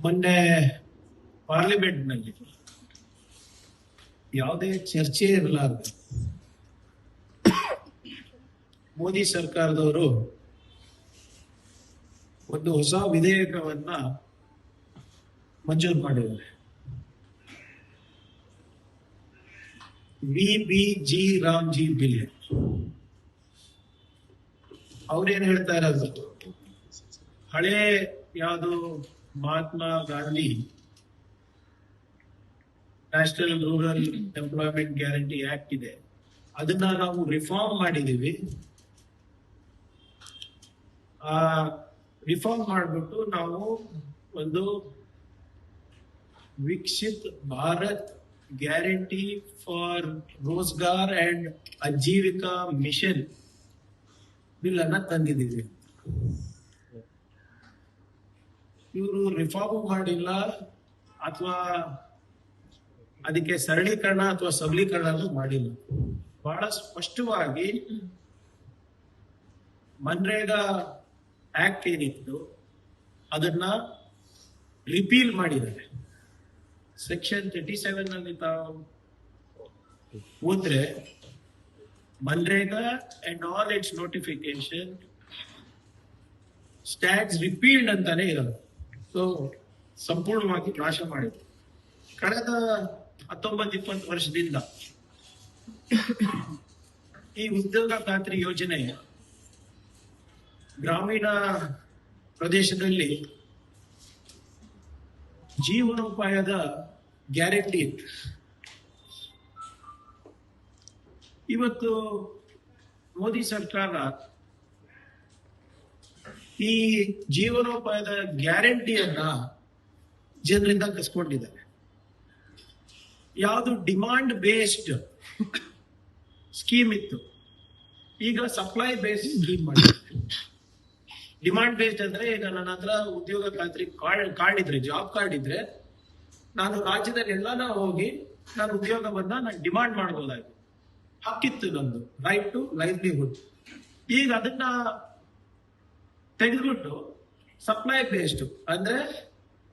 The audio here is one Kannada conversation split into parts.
ಮೊನ್ನೆ ಪಾರ್ಲಿಮೆಂಟ್ನಲ್ಲಿ ಯಾವುದೇ ಚರ್ಚೆ ಇರಲಾರದೆ ಮೋದಿ ಸರ್ಕಾರದವರು ಒಂದು ಹೊಸ ವಿಧೇಯಕವನ್ನ ಮಂಜೂರು ಮಾಡಿದ್ದಾರೆ. VBG Ramji bill. ಅವ್ರೇನ್ ಹೇಳ್ತಾ ಇರೋದು, ಹಳೆ ಯಾವುದು Mahatma Gandhi national rural employment guarantee act ಇದೆ, ಅದನ್ನ ನಾವು ರಿಫಾರ್ಮ್ ಮಾಡಿದೀವಿ. ಆ ರಿಫಾರ್ಮ್ ಮಾಡಿಬಿಟ್ಟು ನಾವು ಒಂದು Viksit Bharat guarantee for Rozgar and Ajeevika mission bill ಅನ್ನ ತಂದಿದ್ದೀವಿ. ಇವರು ರಿಫಾರ್ಮ್ ಮಾಡಿಲ್ಲ ಅಥವಾ ಅದಕ್ಕೆ ಸರಳೀಕರಣ ಅಥವಾ ಸಬಲೀಕರಣ ಮಾಡಿಲ್ಲ. ಬಹಳ ಸ್ಪಷ್ಟವಾಗಿ ಮನ್ರೇಗಾ ಆಕ್ಟ್ ಏನಿತ್ತು ಅದನ್ನ ರಿಪೀಲ್ ಮಾಡಿದ್ದಾರೆ. ಸೆಕ್ಷನ್ 37 ನಲ್ಲಿ ತಾವು ಹೋದ್ರೆ MNREGA and all it's notification stats repealed ಅಂತಾನೆ ಇರೋದು. ಸೊ ಸಂಪೂರ್ಣವಾಗಿ ನಾಶ ಮಾಡಿದ್ರು. ಕಳೆದ 19-20 ವರ್ಷದಿಂದ ಈ ಉದ್ಯೋಗ ಖಾತ್ರಿ ಯೋಜನೆ ಗ್ರಾಮೀಣ ಪ್ರದೇಶದಲ್ಲಿ ಜೀವನೋಪಾಯದ ಗ್ಯಾರಂಟಿ ಇತ್ತು. ಇವತ್ತು ಮೋದಿ ಸರ್ಕಾರ ಈ ಜೀವನೋಪಾಯದ ಗ್ಯಾರಂಟಿಯನ್ನ ಜನರಿಂದ ಕಸ್ಕೊಂಡಿದ್ದಾರೆ. ಯಾವುದು ಡಿಮಾಂಡ್ ಬೇಸ್ಡ್ ಸ್ಕೀಮ್ ಇತ್ತು, ಈಗ ಸಪ್ಲೈ ಬೇಸ್ಡ್ ಸ್ಕೀಮ್ ಮಾಡಿದ್ದಾರೆ. ಡಿಮಾಂಡ್ ಬೇಸ್ಡ್ ಅಂದ್ರೆ, ಈಗ ನನ್ನ ಹತ್ರ ಉದ್ಯೋಗ ಖಾತ್ರಿ ಕಾರ್ಡ್ ಇದ್ರೆ, ಜಾಬ್ ಕಾರ್ಡ್ ಇದ್ರೆ, ನಾನು ರಾಜ್ಯದಲ್ಲಿ ಎಲ್ಲಾನ ಹೋಗಿ ನಾನು ಉದ್ಯೋಗವನ್ನ ನಾನು ಡಿಮಾಂಡ್ ಮಾಡಬಹುದಾಗಿತ್ತು, ಹಕ್ಕಿತ್ತು, ನಂದು ರೈಟ್ ಟು ಲೈವ್ಲಿಹುಡ್. ಈಗ ಅದನ್ನ ತೆಗೆದ್ಬಿಟ್ಟು ಸಪ್ಲೈ ಬೇಸ್ಡ್ ಅಂದ್ರೆ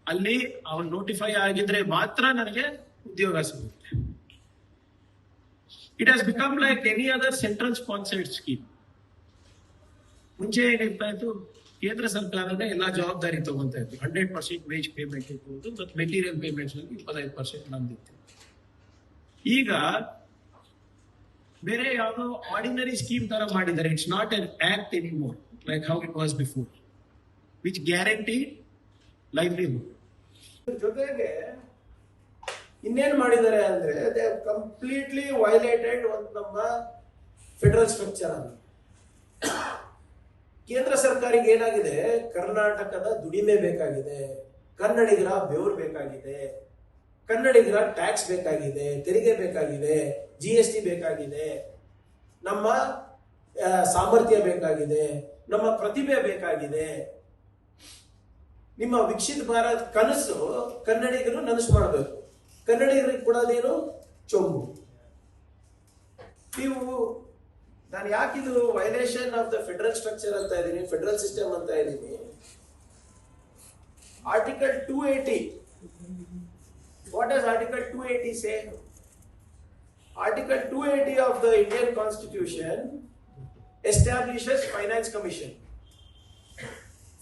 ಅಲ್ಲಿ ಅವನ್ ನೋಟಿಫೈ ಆಗಿದ್ರೆ ಮಾತ್ರ ನನಗೆ ಉದ್ಯೋಗ ಸಿಗುತ್ತೆ. It has become like any other central sponsored scheme. ಮುಂಚೆ ಏನಿರ್ತಾ ಇತ್ತು, ಕೇಂದ್ರ ಸರ್ಕಾರನೇ ಎಲ್ಲಾ ಜವಾಬ್ದಾರಿ ತಗೊಂತಾ ಇತ್ತು. 100% ವೇಜ್ ಪೇಮೆಂಟ್ ಇರ್ಬೋದು, ಮತ್ತು ಮೆಟೀರಿಯಲ್ ಪೇಮೆಂಟ್ಸ್ 25% ನಮ್ದಿತ್ತು. ಈಗ ಬೇರೆ ಯಾವುದೋ ಆರ್ಡಿನರಿ ಸ್ಕೀಮ್ ತರ ಮಾಡಿದ್ದಾರೆ. It's not an act anymore like how it was before, which guarantee livelihood. ಜೊತೆಗೆ ಇನ್ನೇನ್ ಮಾಡಿದ್ದಾರೆ ಅಂದ್ರೆ, ದೇ ಕಂಪ್ಲೀಟ್ಲಿ ವೈಲೇಟೆಡ್ ಒಂದು ನಮ್ಮ ಫೆಡರಲ್ ಸ್ಟ್ರಕ್ಚರ್ ಅನ್ನು. ಕೇಂದ್ರ ಸರ್ಕಾರಿಗೆ ಏನಾಗಿದೆ, ಕರ್ನಾಟಕದ ದುಡಿಮೆ ಬೇಕಾಗಿದೆ, ಕನ್ನಡಿಗರ ಬೆವರು ಬೇಕಾಗಿದೆ, ಕನ್ನಡಿಗರ ಟ್ಯಾಕ್ಸ್ ಬೇಕಾಗಿದೆ, ತೆರಿಗೆ ಬೇಕಾಗಿದೆ, GST ಬೇಕಾಗಿದೆ, ನಮ್ಮ ಸಾಮರ್ಥ್ಯ ಬೇಕಾಗಿದೆ, ನಮ್ಮ ಪ್ರತಿಭೆ ಬೇಕಾಗಿದೆ. ನಿಮ್ಮ ವಿಕಸಿತ ಭಾರತ್ ಕನಸು ಕನ್ನಡಿಗರು ನನಸು ಮಾಡಬೇಕು. ಕನ್ನಡಿಗರಿಗೆ ಕೊಡೋದೇನು? ಚೊಂಬು. ನೀವು, ನಾನು ಯಾಕಿದು violation of the federal structure ಅಂತ ಇದ್ದೀನಿ, ಫೆಡರಲ್ ಸಿಸ್ಟಮ್ ಅಂತ ಇದ್ದೀನಿ. Article 280. What does article 280 say? Article 280 of the Indian Constitution establishes Finance Commission.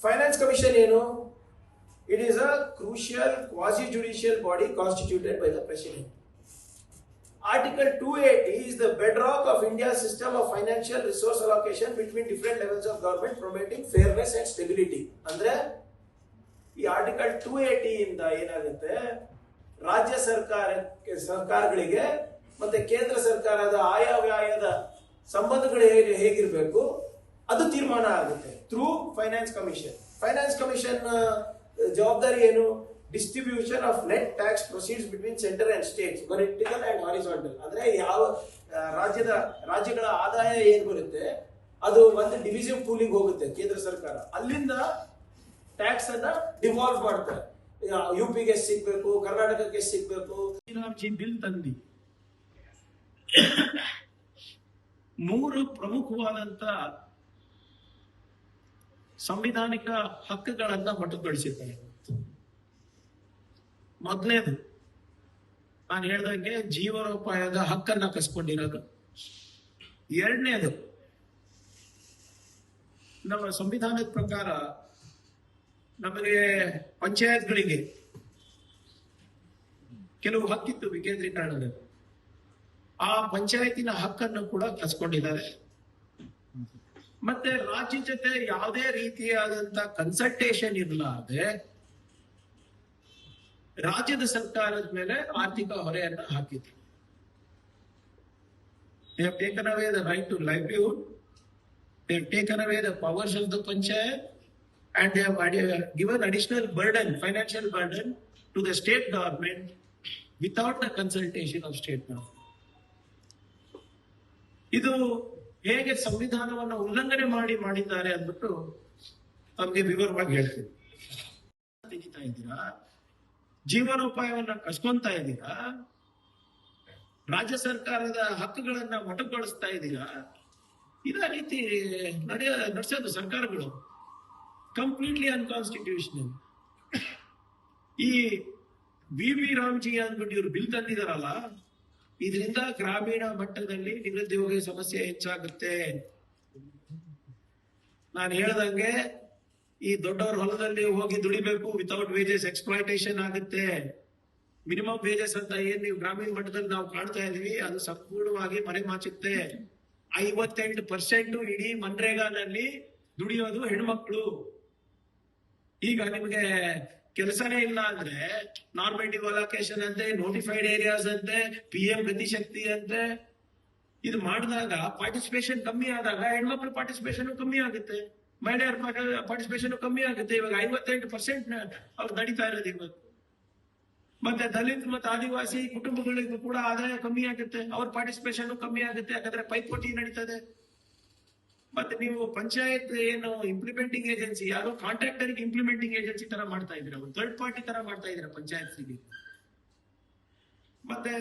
Finance Commission ಏನು? It is a crucial quasi-judicial body constituted by the President. Article 280 is the bedrock of India's system of financial resource allocation between different levels of government, promoting fairness and stability. ಅಂದ್ರೆ ಈ ಆರ್ಟಿಕಲ್ 280 ಇಂದ ಏನಾಗುತ್ತೆ, ರಾಜ್ಯ ಸರ್ಕಾರಗಳಿಗೆ ಮತ್ತೆ ಕೇಂದ್ರ ಸರ್ಕಾರದ ಆಯವ್ಯಯದ ಸಂಬಂಧಗಳು ಹೇಗಿರಬೇಕು ಅದು ತೀರ್ಮಾನ ಆಗುತ್ತೆ through finance commission. Finance commission ಜವಾಬ್ದಾರಿ ಏನು? Distribution of net tax proceeds between centre and States, vertical and horizontal. ಅಂದ್ರೆ ಯಾವ ರಾಜ್ಯಗಳ ಆದಾಯ ಏನ್ ಬರುತ್ತೆ ಅದು ಒಂದು ಡಿವಿಷನ್ ಪೂಲಿಗೆ ಹೋಗುತ್ತೆ ಕೇಂದ್ರ ಸರ್ಕಾರ, ಅಲ್ಲಿಂದ ಟ್ಯಾಕ್ಸ್ ಅನ್ನ ಡಿವಾಲ್ವ್ ಮಾಡ್ತಾರೆ. UPಗೆ ಸಿಗ್ಬೇಕು, ಕರ್ನಾಟಕಕ್ಕೆ ಸಿಗ್ಬೇಕು. ಬಿಲ್ ತಂದಿ 3 ಪ್ರಮುಖವಾದಂತ ಸಂವಿಧಾನಿಕ ಹಕ್ಕುಗಳನ್ನ ಮೊಟಕುಗೊಳಿಸಿದ್ದಾರೆ. ಮೊದಲನೇದು ನಾನು ಹೇಳ್ದಂಗೆ ಜೀವನೋಪಾಯದ ಹಕ್ಕನ್ನ ಕಸ್ಕೊಂಡಿರೋದು. ಎರಡನೇದು, ನಮ್ಮ ಸಂವಿಧಾನದ ಪ್ರಕಾರ ನಮಗೆ ಪಂಚಾಯತ್ಗಳಿಗೆ ಕೆಲವು ಹಕ್ಕಿತ್ತು ವಿಕೇಂದ್ರೀಕರಣದಲ್ಲಿ. ಆ ಪಂಚಾಯತಿನ ಹಕ್ಕನ್ನು ಕೂಡ ಕಸ್ಕೊಂಡಿದ್ದಾರೆ. ಮತ್ತೆ ರಾಜ್ಯ ಜೊತೆ ಯಾವುದೇ ರೀತಿಯಾದಂತ ಕನ್ಸಲ್ಟೇಷನ್ ಇರಲಾದೆ ರಾಜ್ಯದ ಸರ್ಕಾರದ ಮೇಲೆ ಆರ್ಥಿಕ ಹೊರೆಯನ್ನ ಹಾಕಿದ್ರು. They have taken away the right to livelihood. They have taken away the powers of the panchayat, and they have given additional burden, financial burden, to the state government without the consultation of state government. ಇದು ಹೇಗೆ ಸಂವಿಧಾನವನ್ನು ಉಲ್ಲಂಘನೆ ಮಾಡಿದ್ದಾರೆ ಅಂದ್ಬಿಟ್ಟು ತಮಗೆ ವಿವರವಾಗಿ ಹೇಳ್ತೀನಿ. ತೆಗಿತಾ ಇದ್ದೀರಾ, ಜೀವನೋಪಾಯವನ್ನ ಕಸ್ಕೊಂತಾ ಇದ್ದೀರಾ, ರಾಜ್ಯ ಸರ್ಕಾರದ ಹಕ್ಕುಗಳನ್ನ ಮೊಟಕುಗೊಳಿಸ್ತಾ ಇದ್ದೀರಾ. ಇದೇ ರೀತಿ ನಡೆಸೋದು ಸರ್ಕಾರಗಳು ಕಂಪ್ಲೀಟ್ಲಿ ಅನ್ಕಾನ್ಸ್ಟಿಟ್ಯೂಷನಲ್. ಈ ವಿ ರಾಮ್ಜಿ ಅಂದ್ಬಿಟ್ಟು ಇವ್ರು ಬಿಲ್ ತಂದಿದಾರಲ್ಲ, ಇದರಿಂದ ಗ್ರಾಮೀಣ ಮಟ್ಟದಲ್ಲಿ ನಿರುದ್ಯೋಗ ಸಮಸ್ಯೆ ಹೆಚ್ಚಾಗುತ್ತೆ. ನಾನು ಹೇಳ್ದಂಗೆ ಈ ದೊಡ್ಡವ್ರ ಹೊಲದಲ್ಲಿ ಹೋಗಿ ದುಡಿಬೇಕು, ವಿತೌಟ್ ವೇಜಸ್ ಎಕ್ಸ್ಪ್ಲಾಯ್ಟೇಷನ್ ಆಗುತ್ತೆ. ಮಿನಿಮಮ್ ವೇಜಸ್ ಅಂತ ಏನ್ ನೀವು ಗ್ರಾಮೀಣ ಮಟ್ಟದಲ್ಲಿ ನಾವು ಕಾಣ್ತಾ ಇದೀವಿ, ಅದು ಸಂಪೂರ್ಣವಾಗಿ ಮರೆಮಾಚುತ್ತೆ. 58% ಇಡೀ ಮನ್ರೇಗಾನಲ್ಲಿ ದುಡಿಯೋದು ಹೆಣ್ಮಕ್ಳು. ಈಗ ನಿಮ್ಗೆ ಕೆಲಸನೇ ಇಲ್ಲ ಅಂದ್ರೆ ನಾರ್ಮೇಟಿವ್ ಅಲೋಕೇಶನ್ ಅಂತೆ, ನೋಟಿಫೈಡ್ ಏರಿಯಾಸ್ ಅಂತೆ, PM ಗತಿಶಕ್ತಿ ಅಂತೆ, ಇದು ಮಾಡಿದಾಗ ಪಾರ್ಟಿಸಿಪೇಷನ್ ಕಮ್ಮಿ ಆದಾಗ ಹೆಣ್ಮಕ್ಳು ಪಾರ್ಟಿಸಿಪೇಷನ್ ಕಮ್ಮಿ ಆಗುತ್ತೆ, ಮಹಿಳೆಯರ ಪಾರ್ಟಿಸಿಪೇಷನ್ ಕಮ್ಮಿ ಆಗುತ್ತೆ. ಇವಾಗ 58% ಅವ್ರು ನಡೀತಾ ಇರೋದು ಇವತ್ತು. ಮತ್ತೆ ದಲಿತ ಮತ್ತೆ ಆದಿವಾಸಿ ಕುಟುಂಬಗಳಿಗೂ ಕೂಡ ಆದಾಯ ಕಮ್ಮಿ ಆಗುತ್ತೆ, ಅವ್ರ ಪಾರ್ಟಿಸಿಪೇಷನ್ ಕಮ್ಮಿ ಆಗುತ್ತೆ. ಯಾಕಂದ್ರೆ ಪೈಪೋಟಿ ನಡೀತದೆ. ಮತ್ತೆ ನೀವು ಪಂಚಾಯತ್ ಏನು ಇಂಪ್ಲಿಮೆಂಟಿಂಗ್ ಏಜೆನ್ಸಿ, ಯಾರೋ ಕಾಂಟ್ರಾಕ್ಟರ್ ಇಂಪ್ಲಿಮೆಂಟಿಂಗ್ ಏಜೆನ್ಸಿ ತರ ಮಾಡ್ತಾ ಇದೀರ, ಒಂದು ಥರ್ಡ್ ಪಾರ್ಟಿ ತರ ಮಾಡ್ತಾ ಇದೀರ ಪಂಚಾಯತ್ಗೆ. ಮತ್ತೆ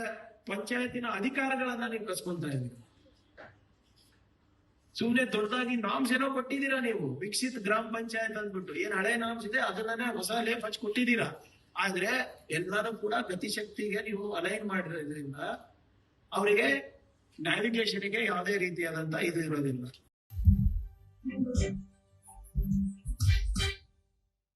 ಪಂಚಾಯತಿನ ಅಧಿಕಾರಗಳನ್ನ ನೀವು ಕಸ್ಕೊಂತಾ ಇದೀರ. ಸುಮ್ನೆ ದೊಡ್ಡದಾಗಿ ನಾಮ್ಸ್ ಏನೋ ಕೊಟ್ಟಿದ್ದೀರಾ ನೀವು, ವಿಕಸಿತ ಗ್ರಾಮ ಪಂಚಾಯತ್ ಅಂದ್ಬಿಟ್ಟು. ಏನ್ ಹಳೆ ನಾಮ್ಸ್ ಇದೆ ಅದನ್ನೇ ಹೊಸ ಲೇಫ್ ಹಚ್ಚಿ ಕೊಟ್ಟಿದ್ದೀರಾ. ಆದ್ರೆ ಎಲ್ಲರೂ ಕೂಡ ಗತಿಶಕ್ತಿಗೆ ನೀವು ಅಲೈನ್ ಮಾಡಿರೋದ್ರಿಂದ ಅವರಿಗೆ ನ್ಯಾವಿಗೇಷನ್ಗೆ ಯಾವುದೇ ರೀತಿಯಾದಂತ ಇದು ಇರೋದಿಲ್ಲ.